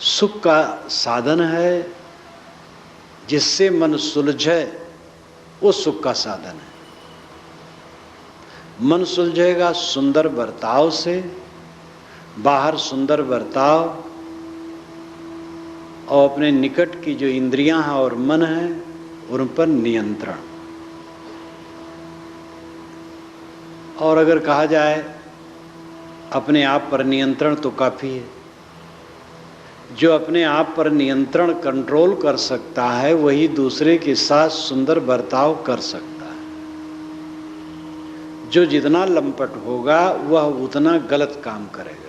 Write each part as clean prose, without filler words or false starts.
सुख का साधन है, जिससे मन सुलझे वो सुख का साधन है। मन सुलझेगा सुंदर बर्ताव से, बाहर सुंदर बर्ताव और अपने निकट की जो इंद्रियां हैं और मन है उन पर नियंत्रण। और अगर कहा जाए अपने आप पर नियंत्रण तो काफ़ी है। जो अपने आप पर नियंत्रण कंट्रोल कर सकता है वही दूसरे के साथ सुंदर बर्ताव कर सकता है। जो जितना लंपट होगा वह उतना गलत काम करेगा।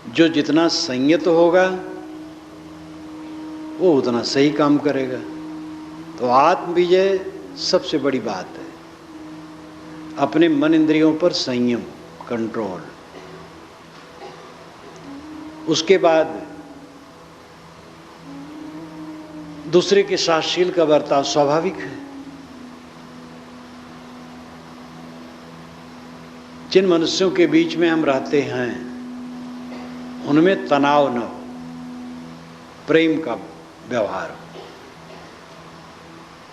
जो जितना संयत होगा वो उतना सही काम करेगा। तो आत्म विजय सबसे बड़ी बात है। अपने मन इंद्रियों पर संयम, कंट्रोल। उसके बाद दूसरे के साथ शील का बर्ताव स्वाभाविक है। जिन मनुष्यों के बीच में हम रहते हैं उनमें तनाव न हो, प्रेम का व्यवहार हो।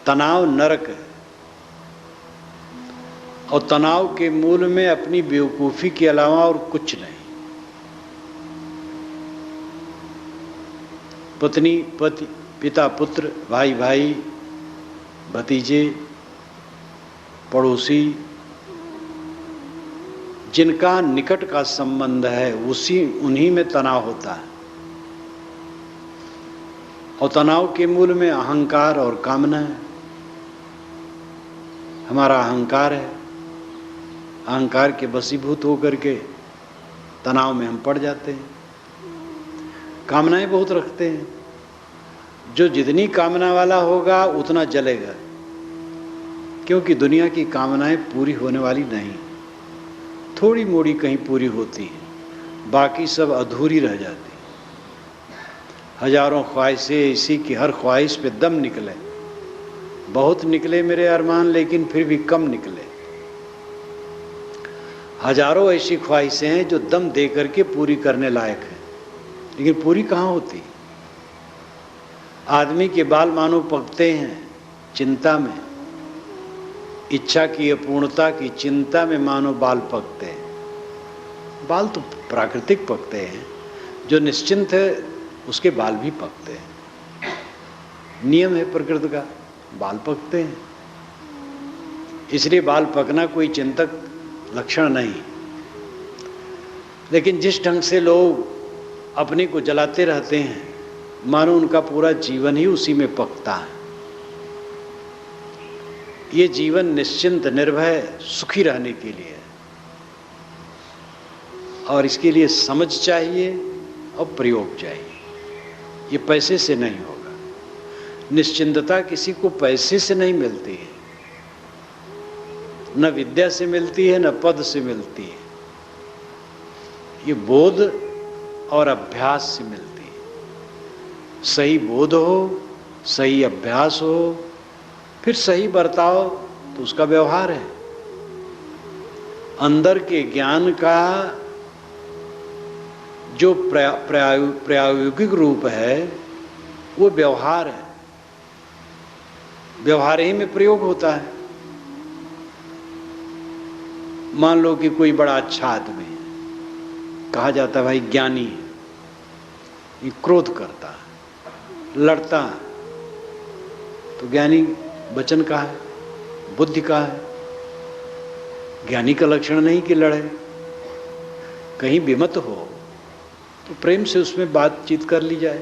तनाव नरक है और तनाव के मूल में अपनी बेवकूफ़ी के अलावा और कुछ नहीं। पत्नी पति, पिता पुत्र, भाई भाई, भतीजे, पड़ोसी, जिनका निकट का संबंध है उन्हीं में तनाव होता है। और तनाव के मूल में अहंकार और कामना है। हमारा अहंकार है, अहंकार के वशीभूत होकर के तनाव में हम पड़ जाते हैं। कामनाएं बहुत रखते हैं। जो जितनी कामना वाला होगा उतना जलेगा, क्योंकि दुनिया की कामनाएं पूरी होने वाली नहीं। थोड़ी मोड़ी कहीं पूरी होती है, बाकी सब अधूरी रह जाती। हजारों ख्वाहिशें ऐसी कि हर ख्वाहिश पे दम निकले। बहुत निकले मेरे अरमान, लेकिन फिर भी कम निकले। हजारों ऐसी ख्वाहिशें हैं जो दम दे करके पूरी करने लायक है, लेकिन पूरी कहाँ होती। आदमी के बाल मानो पकते हैं चिंता में, इच्छा की अपूर्णता की चिंता में मानो बाल पकते हैं। बाल तो प्राकृतिक पकते हैं, जो निश्चिंत है उसके बाल भी पकते हैं। नियम है प्रकृति का, बाल पकते हैं। इसलिए बाल पकना कोई चिंतक लक्षण नहीं। लेकिन जिस ढंग से लोग अपने को जलाते रहते हैं मानो उनका पूरा जीवन ही उसी में पकता है। ये जीवन निश्चिंत, निर्भय, सुखी रहने के लिए है और इसके लिए समझ चाहिए और प्रयोग चाहिए। ये पैसे से नहीं होगा। निश्चिंतता किसी को पैसे से नहीं मिलती है, न विद्या से मिलती है, न पद से मिलती है। ये बोध और अभ्यास से मिलती है। सही बोध हो, सही अभ्यास हो, फिर सही बर्ताव, तो उसका व्यवहार है। अंदर के ज्ञान का जो प्रायोगिक रूप है वो व्यवहार है। व्यवहार ही में प्रयोग होता है। मान लो कि कोई बड़ा अच्छा आदमी है, कहा जाता है भाई ज्ञानी है, ये क्रोध करता है, लड़ता है, तो ज्ञानी वचन का है, बुद्धि का है। ज्ञानी का लक्षण नहीं कि लड़े। कहीं विमत हो तो प्रेम से उसमें बातचीत कर ली जाए।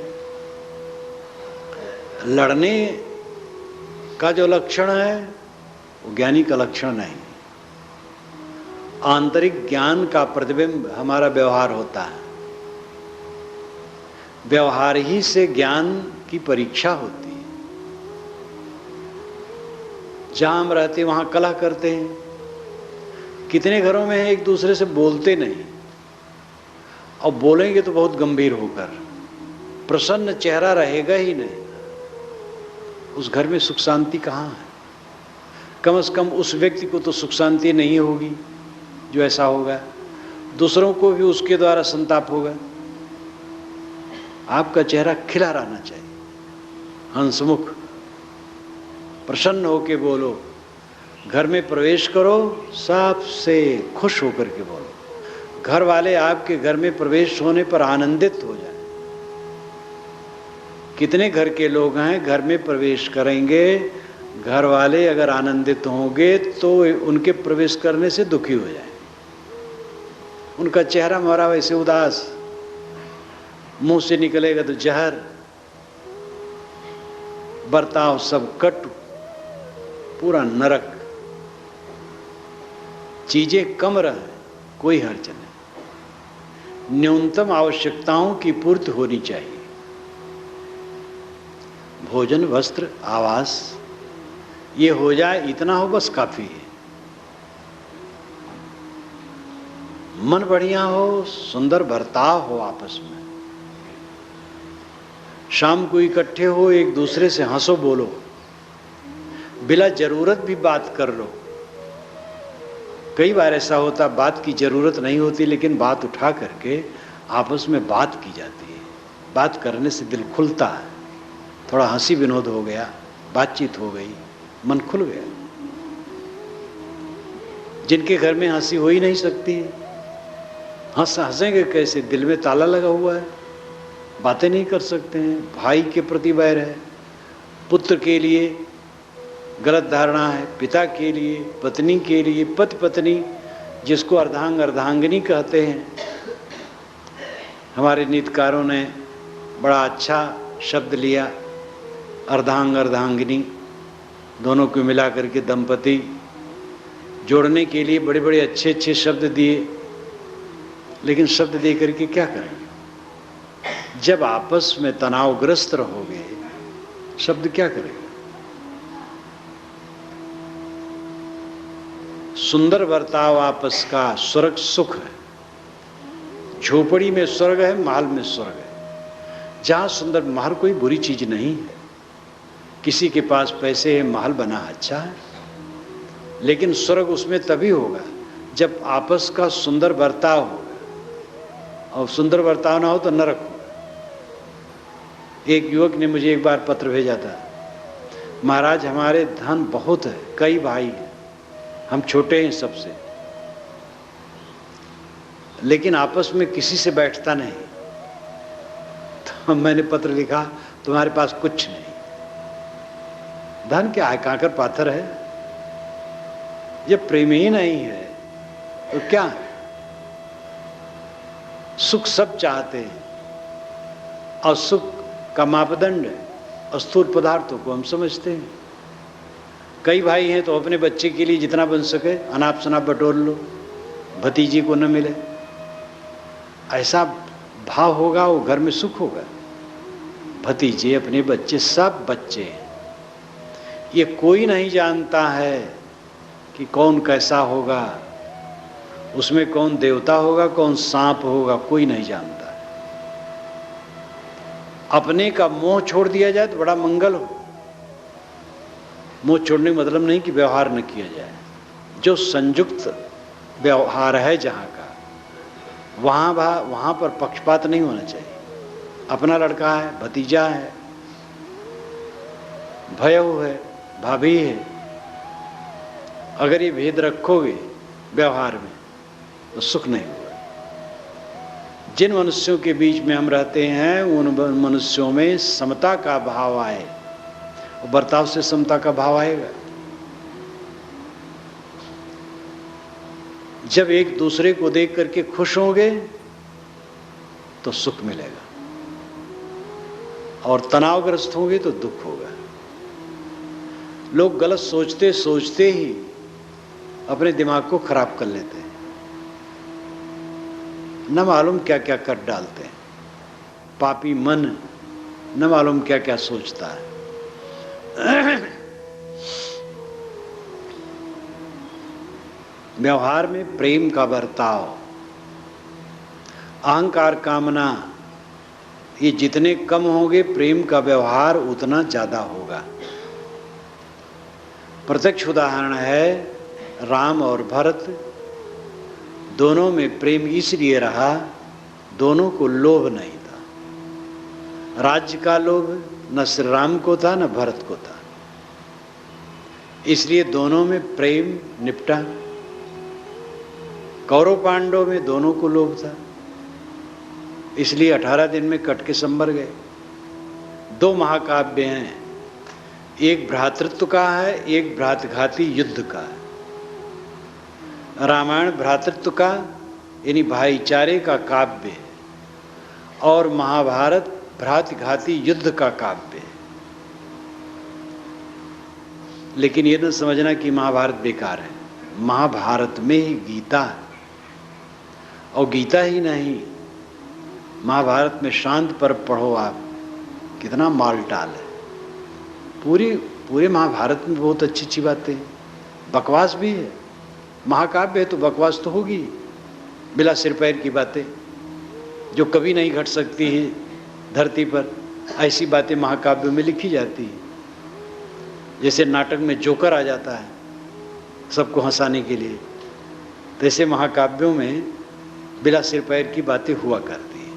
लड़ने का जो लक्षण है वो ज्ञानी का लक्षण नहीं। आंतरिक ज्ञान का प्रतिबिंब हमारा व्यवहार होता है। व्यवहार ही से ज्ञान की परीक्षा होती है। जहां हम रहते वहां कलह करते हैं। कितने घरों में है एक दूसरे से बोलते नहीं, और बोलेंगे तो बहुत गंभीर होकर, प्रसन्न चेहरा रहेगा ही नहीं। उस घर में सुख शांति कहाँ है? कम से कम उस व्यक्ति को तो सुख शांति नहीं होगी जो ऐसा होगा, दूसरों को भी उसके द्वारा संताप होगा। आपका चेहरा खिला रहना चाहिए, हंसमुख, प्रसन्न होकर बोलो। घर में प्रवेश करो, सबसे खुश होकर के बोलो। घर वाले आपके घर में प्रवेश होने पर आनंदित हो जाए। कितने घर के लोग हैं घर में प्रवेश करेंगे, घर वाले अगर आनंदित होंगे तो उनके प्रवेश करने से दुखी हो जाए। उनका चेहरा मोहरा वैसे उदास, मुंह से निकलेगा तो जहर, बर्ताव सब कटु, पूरा नरक, चीजें कम रहे, कोई हर्ज नहीं। न्यूनतम आवश्यकताओं की पूर्ति होनी चाहिए। भोजन, वस्त्र, आवास, ये हो जाए, इतना हो बस काफी है। मन बढ़िया हो, सुंदर बर्ताव हो आपस में, शाम को इकट्ठे हो, एक दूसरे से हंसो बोलो, बिला जरूरत भी बात कर लो। कई बार ऐसा होता बात की जरूरत नहीं होती, लेकिन बात उठा करके आपस में बात की जाती है। बात करने से दिल खुलता है, थोड़ा हंसी विनोद हो गया, बातचीत हो गई, मन खुल गया। जिनके घर में हंसी हो ही नहीं सकती, हंसेंगे कैसे? दिल में ताला लगा हुआ है, बातें नहीं कर सकते हैं। भाई के प्रति वैर है, पुत्र के लिए गलत धारणा है, पिता के लिए, पत्नी के लिए, पति पत्नी जिसको अर्धांग अर्धांगिनी कहते हैं। हमारे नीतिकारों ने बड़ा अच्छा शब्द लिया, अर्धांग अर्धांगिनी, दोनों को मिला करके दंपति जोड़ने के लिए बड़े बड़े अच्छे अच्छे शब्द दिए। लेकिन शब्द दे करके क्या करेंगे? जब आपस में तनावग्रस्त रहोगे, शब्द क्या करेगा? सुंदर बर्ताव आपस का स्वर्ग सुख है। झोपड़ी में स्वर्ग है, महल में स्वर्ग है। जहां सुंदर महल कोई बुरी चीज नहीं है। किसी के पास पैसे है, महल बना अच्छा है, लेकिन स्वर्ग उसमें तभी होगा जब आपस का सुंदर बर्ताव होगा, और सुंदर बर्ताव ना हो तो नरक होगा। एक युवक ने मुझे एक बार पत्र भेजा था, महाराज हमारे धन बहुत है, कई भाई हैं, हम छोटे हैं सबसे, लेकिन आपस में किसी से बैठता नहीं। तो मैंने पत्र लिखा, तुम्हारे पास कुछ नहीं, धन क्या है, कांकर पाथर है। जब प्रेम ही नहीं है तो क्या है? सुख सब चाहते हैं, और सुख का मापदंड स्थूल पदार्थों को हम समझते हैं। कई भाई हैं तो अपने बच्चे के लिए जितना बन सके अनाप शनाप बटोर लो, भतीजी को न मिले, ऐसा भाव होगा, वो घर में सुख होगा। भतीजे, अपने बच्चे, सब बच्चे हैं। ये कोई नहीं जानता है कि कौन कैसा होगा, उसमें कौन देवता होगा, कौन सांप होगा, कोई नहीं जानता। अपने का मोह छोड़ दिया जाए तो बड़ा मंगल हो। मोह छोड़ने का मतलब नहीं कि व्यवहार न किया जाए। जो संयुक्त व्यवहार है जहाँ का, वहाँ पर पक्षपात नहीं होना चाहिए। अपना लड़का है, भतीजा है, भयऊ है, भाभी है, अगर ये भेद रखोगे व्यवहार में तो सुख नहीं होगा। जिन मनुष्यों के बीच में हम रहते हैं उन मनुष्यों में समता का भाव आए, और बर्ताव से समता का भाव आएगा। जब एक दूसरे को देख करके खुश होंगे तो सुख मिलेगा, और तनावग्रस्त होंगे तो दुख होगा। लोग गलत सोचते सोचते ही अपने दिमाग को खराब कर लेते हैं, न मालूम क्या क्या कर डालते हैं। पापी मन न मालूम क्या क्या सोचता है। व्यवहार में प्रेम का बर्ताव, अहंकार, कामना, ये जितने कम होंगे प्रेम का व्यवहार उतना ज्यादा होगा। प्रत्यक्ष उदाहरण है राम और भरत, दोनों में प्रेम इसलिए रहा, दोनों को लोभ नहीं था। राज्य का लोभ न श्री राम को था न भरत को था, इसलिए दोनों में प्रेम निपटा। कौरव पांडव में दोनों को लोभ था, इसलिए 18 दिन में कट के संभर गए। 2 महाकाव्य हैं, एक भ्रातृत्व का है, एक भ्रातघाती युद्ध का है। रामायण भ्रातृत्व का यानी भाईचारे का काव्य है और महाभारत भ्रातघाती युद्ध का काव्य है। लेकिन ये न समझना कि महाभारत बेकार है। महाभारत में ही गीता है, और गीता ही नहीं, महाभारत में शांत पर पढ़ो आप, कितना मालटाल है। पूरे महाभारत में बहुत अच्छी अच्छी बातें हैं, बकवास भी है। महाकाव्य है तो बकवास तो होगी, बिला सिर पैर की बातें जो कभी नहीं घट सकती है धरती पर, ऐसी बातें महाकाव्यों में लिखी जाती है। जैसे नाटक में जोकर आ जाता है सबको हंसाने के लिए, तैसे महाकाव्यों में बिला सिर पैर की बातें हुआ करती है।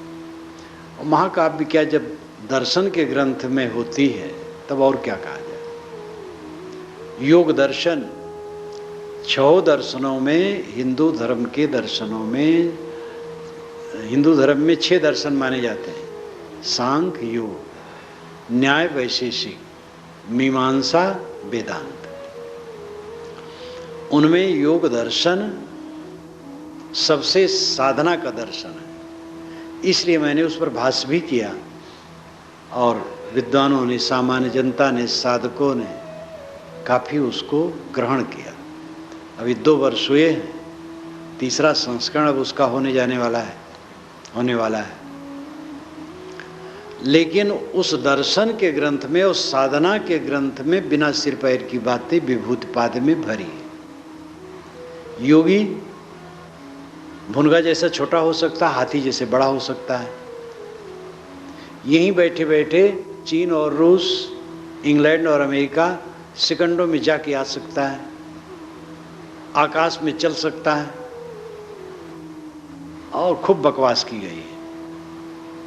और महाकाव्य क्या जब दर्शन के ग्रंथ में होती है तब और क्या कहा जाए। योग दर्शन 6 दर्शनों में, हिंदू धर्म के दर्शनों में, हिंदू धर्म में 6 दर्शन माने जाते हैं, सांख्य, योग, न्याय, वैशेषिक, मीमांसा, वेदांत। उनमें योग दर्शन सबसे साधना का दर्शन है, इसलिए मैंने उस पर भाष्य भी किया और विद्वानों ने, सामान्य जनता ने, साधकों ने काफ़ी उसको ग्रहण किया। अभी 2 वर्ष हुए हैं, 3रा संस्करण अब उसका होने वाला है। लेकिन उस दर्शन के ग्रंथ में, उस साधना के ग्रंथ में बिना सिर पैर की बातें विभूतिपाद में भरी है। योगी भुनगा जैसा छोटा हो सकता है, हाथी जैसे बड़ा हो सकता है। यहीं बैठे बैठे चीन और रूस, इंग्लैंड और अमेरिका सेकंडों में जाके आ सकता है, आकाश में चल सकता है। और खूब बकवास की गई है,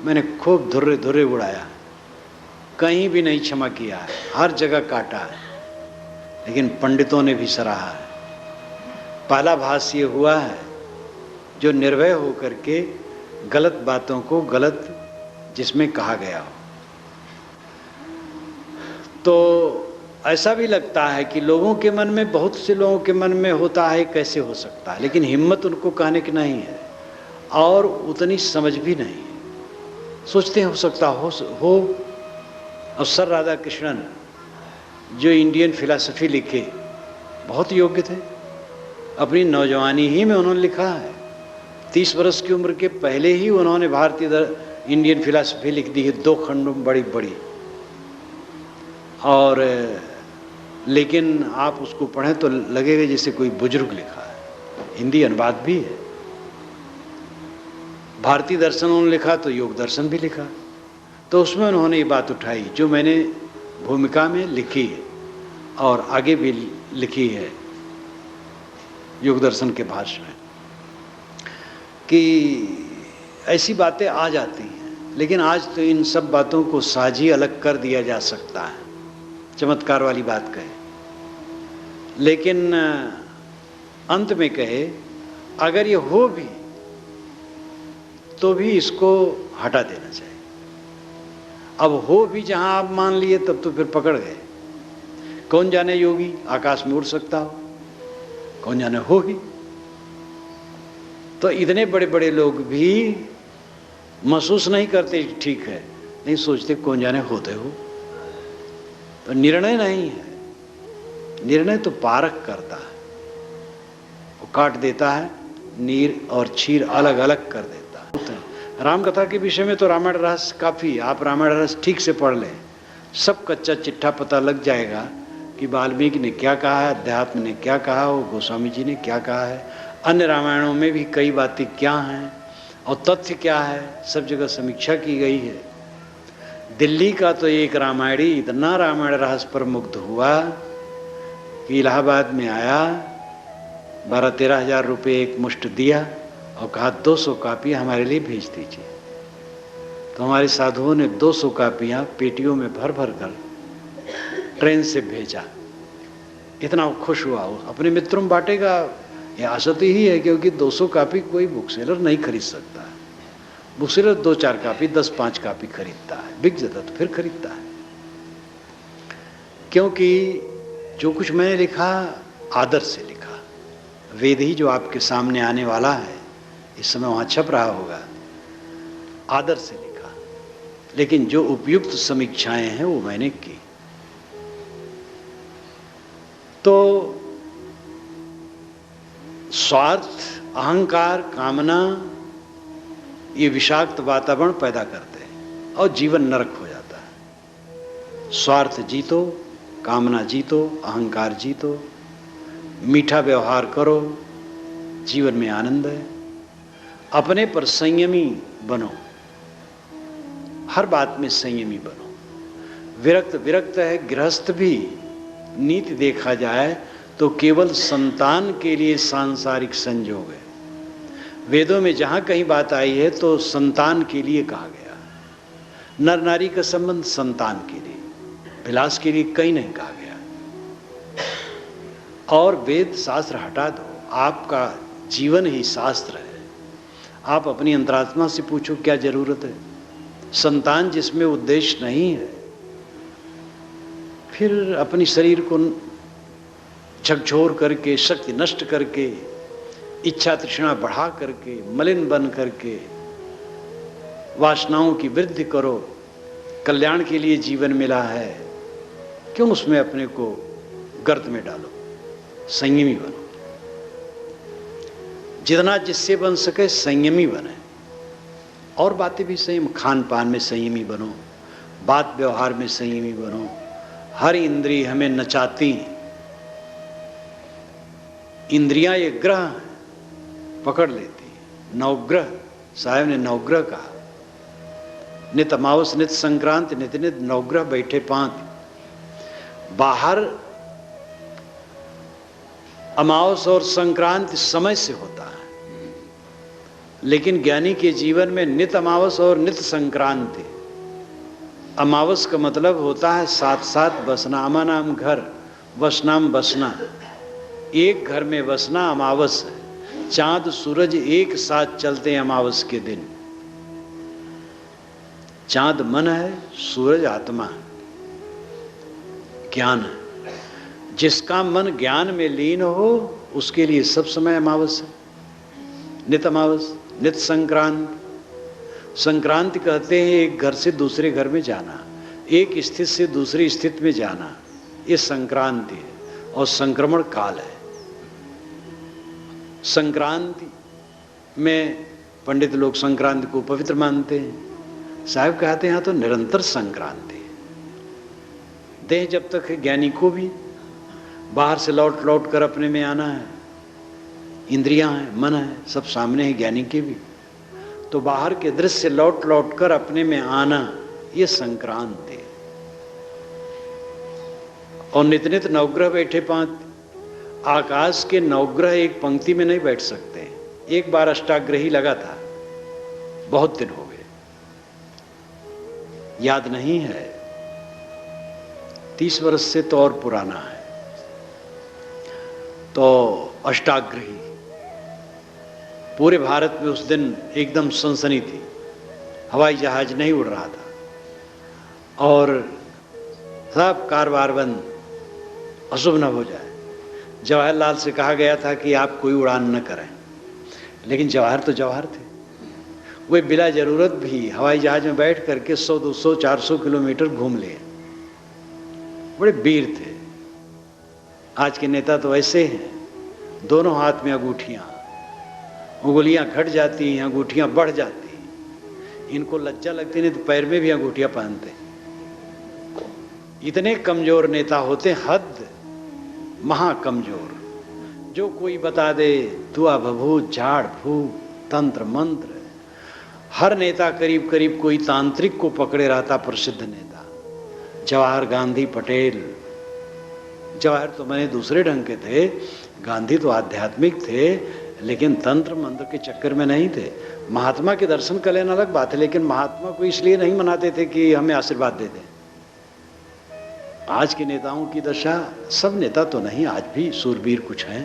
मैंने खूब धुर्रे उड़ाया, कहीं भी नहीं क्षमा किया है, हर जगह काटा है, लेकिन पंडितों ने भी सराहा है। पहला भाष्य ये हुआ है जो निर्भय होकर के गलत बातों को गलत जिसमें कहा गया हो। तो ऐसा भी लगता है कि लोगों के मन में, बहुत से लोगों के मन में होता है कैसे हो सकता है, लेकिन हिम्मत उनको कहने की नहीं है और उतनी समझ भी नहीं है। सोचते हो सकता हो। और सर राधाकृष्णन जो इंडियन फिलॉसफी लिखे, बहुत योग्य थे, अपनी नौजवानी ही में उन्होंने लिखा है। 30 वर्ष की उम्र के पहले ही उन्होंने भारतीय इंडियन फिलॉसफी लिख दी है, 2 खंडों में बड़ी बड़ी। और लेकिन आप उसको पढ़ें तो लगेगा जैसे कोई बुजुर्ग लिखा है। हिंदी अनुवाद भी है। भारतीय दर्शन उन्होंने लिखा तो योग दर्शन भी लिखा, तो उसमें उन्होंने ये बात उठाई जो मैंने भूमिका में लिखी है और आगे भी लिखी है योग दर्शन के भाष्य में, कि ऐसी बातें आ जाती हैं। लेकिन आज तो इन सब बातों को साझी अलग कर दिया जा सकता है, चमत्कार वाली बात कहे। लेकिन अंत में कहे अगर ये हो भी तो भी इसको हटा देना चाहिए। अब हो भी जहां आप मान लिए तब तो फिर पकड़ गए। कौन जाने योगी आकाश में उड़ सकता हो, कौन जाने हो ही। तो इतने बड़े बड़े लोग भी महसूस नहीं करते ठीक है, नहीं सोचते कौन जाने होते हो। तो निर्णय नहीं है, निर्णय तो पारक करता है, वो काट देता है, नीर और क्षीर अलग अलग कर देता है। राम कथा के विषय में तो रामायण रहस्य काफ़ी, आप रामायण रहस्य ठीक से पढ़ लें, सब कच्चा चिट्ठा पता लग जाएगा कि वाल्मीकि ने क्या कहा है, अध्यात्म ने क्या कहा, और गोस्वामी जी ने क्या कहा है, अन्य रामायणों में भी कई बातें क्या हैं और तथ्य क्या है, सब जगह समीक्षा की गई है। दिल्ली का तो एक रामायणी इतना रामायण रहस्य पर मुग्ध हुआ कि इलाहाबाद में आया, 12-13 हज़ार रुपये एक मुश्त दिया और कहा 200 कापियाँ हमारे लिए भेज दीजिए। तो हमारे साधुओं ने 200 कापियाँ पेटियों में भर भर कर ट्रेन से भेजा। इतना वो खुश हुआ, अपने मित्रों में बांटेगा, ये आशा तो ही है, क्योंकि 200 कापी कोई बुक सेलर नहीं खरीद सकता है। बुक सेलर 2-4 कापी 10-5 कापी खरीदता है, बिक जाता तो फिर खरीदता है। क्योंकि जो कुछ मैंने लिखा आदर से लिखा। वेद ही जो आपके सामने आने वाला है, इस समय वहाँ छप रहा होगा, आदर से लिखा। लेकिन जो उपयुक्त समीक्षाएं हैं वो मैंने की। तो स्वार्थ, अहंकार, कामना ये विषाक्त वातावरण पैदा करते हैं और जीवन नरक हो जाता है। स्वार्थ जीतो, कामना जीतो, अहंकार जीतो, मीठा व्यवहार करो, जीवन में आनंद है। अपने पर संयमी बनो, हर बात में संयमी बनो। विरक्त है गृहस्थ भी नीति देखा जाए तो केवल संतान के लिए सांसारिक संजोग है। वेदों में जहाँ कहीं बात आई है तो संतान के लिए कहा गया। नर नारी का संबंध संतान के लिए, विलास के लिए कहीं नहीं कहा गया। और वेद शास्त्र हटा दो, आपका जीवन ही शास्त्र है। आप अपनी अंतरात्मा से पूछो क्या जरूरत है। संतान जिसमें उद्देश्य नहीं है, फिर अपनी शरीर को झकझोर करके, शक्ति नष्ट करके, इच्छा तृष्णा बढ़ा करके, मलिन बन करके वासनाओं की वृद्धि करो। कल्याण के लिए जीवन मिला है, क्यों उसमें अपने को गर्त में डालो। संयमी बनो, जितना जिससे बन सके संयमी बने। और बातें भी संयम, खान पान में संयमी बनो, बात व्यवहार में संयमी बनो। हर इंद्रिय हमें नचाती, इंद्रियां ये ग्रह पकड़ लेती। नवग्रह, साहब ने नवग्रह कहा, नित अमावस नित संक्रांति नित नित नवग्रह बैठे पांति। बाहर अमावस और संक्रांति समय से होता है, लेकिन ज्ञानी के जीवन में नित अमावस और नित संक्रांति। अमावस का मतलब होता है साथ साथ बसना, अमा नाम घर, वसनाम बसना। एक घर में बसना अमावस है। चांद सूरज एक साथ चलते हैं अमावस के दिन। चांद मन है, सूरज आत्मा है, ज्ञान है। जिसका मन ज्ञान में लीन हो उसके लिए सब समय अमावस है। नित अमावस, नित संक्रांति। संक्रांति कहते हैं एक घर से दूसरे घर में जाना, एक स्थिति से दूसरी स्थिति में जाना, ये संक्रांति है। और संक्रमण काल है। संक्रांति में पंडित लोग संक्रांति को पवित्र मानते हैं। साहब कहते हैं तो निरंतर संक्रांति है। देह जब तक है, ज्ञानी को भी बाहर से लौट लौट कर अपने में आना है। इंद्रियां हैं, मन है, सब सामने है ज्ञानी के भी। तो बाहर के दृश्य से लौट लौट कर अपने में आना, ये संक्रांति है। और नित नित नवग्रह बैठे पांति। आकाश के नवग्रह एक पंक्ति में नहीं बैठ सकते। एक बार अष्टाग्रही लगा था, बहुत दिन हो गए, याद नहीं है, 30 वर्ष से तो और पुराना है। तो अष्टाग्रही पूरे भारत में उस दिन एकदम सनसनी थी। हवाई जहाज नहीं उड़ रहा था और सब कारवार बंद, अशुभ न हो जाए। जवाहरलाल से कहा गया था कि आप कोई उड़ान न करें, लेकिन जवाहर तो जवाहर थे। वे बिला जरूरत भी हवाई जहाज में बैठ करके 100, 200, 400 किलोमीटर घूम लिए। बड़े वीर थे। आज के नेता तो ऐसे हैं, दोनों हाथ में अंगूठियां, उंगलियां घट जाती हैं, अंगूठियां बढ़ जाती हैं। इनको लज्जा लगती नहीं तो पैर में भी अंगूठियां पहनते। इतने कमजोर नेता होते, हद महाकमजोर। जो कोई बता दे दुआ भभूत झाड़ फूक तंत्र मंत्र। हर नेता करीब करीब कोई तांत्रिक को पकड़े रहता। प्रसिद्ध नेता जवाहर गांधी पटेल। जवाहर तो मैंने दूसरे ढंग के थे, गांधी तो आध्यात्मिक थे, लेकिन तंत्र मंत्र के चक्कर में नहीं थे। महात्मा के दर्शन कर लेना अलग बात है, लेकिन महात्मा को इसलिए नहीं मनाते थे कि हमें आशीर्वाद दे दें। आज के नेताओं की दशा, सब नेता तो नहीं, आज भी सूरवीर कुछ हैं,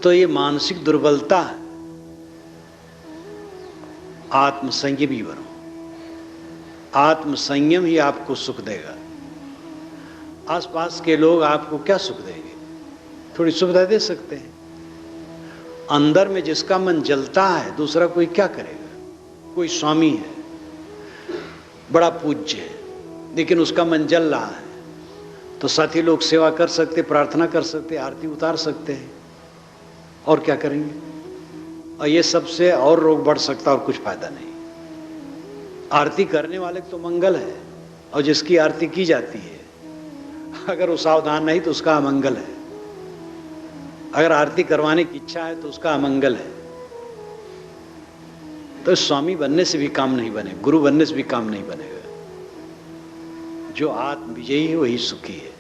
तो ये मानसिक दुर्बलता है। आत्मसंयमी बनो, आत्मसंयम ही आपको सुख देगा। आसपास के लोग आपको क्या सुख देंगे? थोड़ी सुविधा दे सकते हैं। अंदर में जिसका मन जलता है, दूसरा कोई क्या करेगा? कोई स्वामी है, बड़ा पूज्य है, लेकिन उसका मन जल रहा है, तो साथी लोग सेवा कर सकते, प्रार्थना कर सकते, आरती उतार सकते हैं, और क्या करेंगे? और ये सबसे और रोग बढ़ सकता, और कुछ फायदा नहीं। आरती करने वाले तो मंगल है, और जिसकी आरती की जाती है, अगर वो सावधान नहीं तो उसका अमंगल है। अगर आरती करवाने की इच्छा है तो उसका अमंगल है। तो स्वामी बनने से भी काम नहीं बने, गुरु बनने से भी काम नहीं बनेगा। जो आत्म विजयी है वही सुखी है।